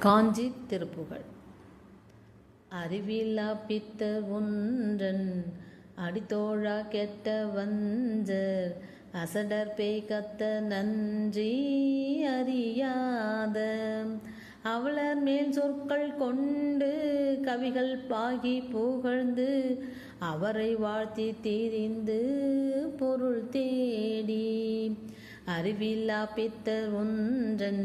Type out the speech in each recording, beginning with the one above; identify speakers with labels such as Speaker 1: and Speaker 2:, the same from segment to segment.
Speaker 1: காஞ்சி திருப்புகழ். அறிவிலா பித்தர் ஒன்றன் அடித்தோழா கெட்ட வஞ்சர் அசடர் பேய் கத்த நன்றி அறியாத அவளர் மேல் சொற்கள் கொண்டு கவிகள் பாகி புகழ்ந்து அவரை வாழ்த்தி தீரிந்து பொருள் தேடி அறிவில்லா பித்தர் ஒன்றன்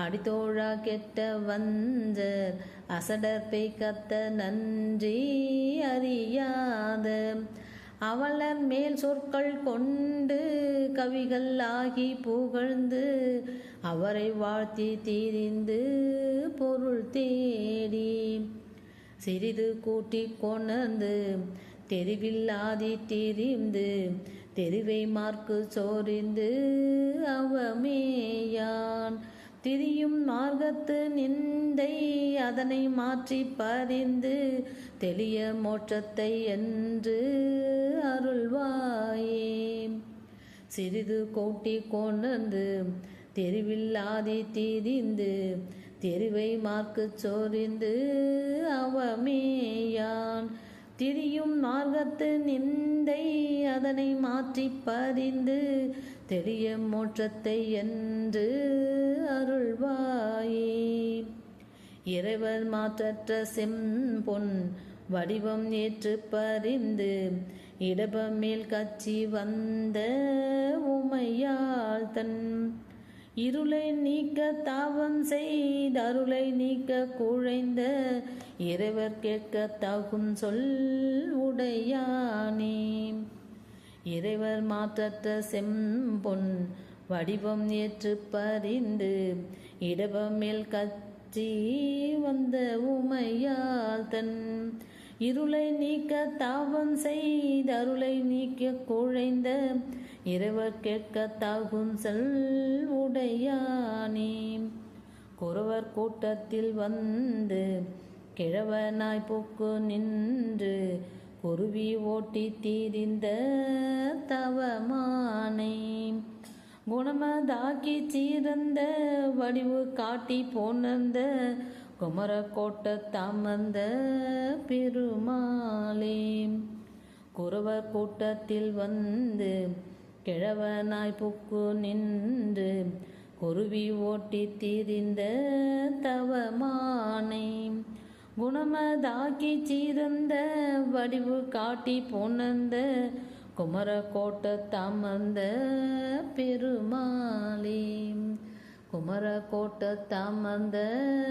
Speaker 1: அடித்தோழா கெட்ட வஞ்சர் அசடர் பேய் கத்த நன்றி அறியாத அவளர் மேல் சொற்கள் கொண்டு கவிகள் ஆகி புகழ்ந்து அவரை வாழ்த்தி தீரிந்து பொருள் தேடி சிறிது கூட்டி கொணர்ந்து தெரிவில்லாதி திரிந்து தெரிவை மார்க்கு சோரிந்து அவமேயான் திரியும் மார்க்கத்து நிந்தை அதனை மாற்றி பறிந்து தெளிய மோட்சத்தை என்று அருள்வாயே. சிறிது கூட்டி கொணர்ந்து தெரிவில்லாதி திரிந்து தெரிவை மார்க்கு சோரிந்து அவமேயான் திரியும் மார்க்கத்து நிந்தை அதனை மாற்றி பறிந்து தெளிய மோட்சத்தை என்று அருள்வாயே. இறைவர் மாற்றற்ற செம்பொன் வடிவம் ஏற்று பறிந்து இடபமேல் கச்சி வந்த உமையாள் தன் இருளை நீக்க தாவம் செய்த அருளை நீக்க குழைந்த இறைவர் கேட்க தகும் சொல் உடையானே. இறைவர் மாற்றற்ற செம்பொன் வடிவம் ஏற்று பறிந்து இடபமேல் கச்சி வந்த உமையாள் தன் இருளை நீக்க தாவம் செய்த அருளை நீக்க குழைந்த இறைவர் கேட்க தாகும் சொல் உடையானே. குறவர் கூட்டத்தில் வந்து கிழவனாய் போக்கு நின்று குருவி ஓட்டி தீரிந்த தவமானை குணமதாக்கி சீரந்த வடிவு காட்டி போனந்த குமர கோட்ட தாமந்த பெருமாளே. குறவர் கூட்டத்தில் வந்து கிழவனாய் புக்கு நின்று குருவி ஓட்டி தீரிந்த தவமானை குணமதாக்கி சீரந்த வடிவு காட்டி போனந்த குமர கோட்ட தாமந்த பெருமாளே. குமர கோட்ட தாமந்த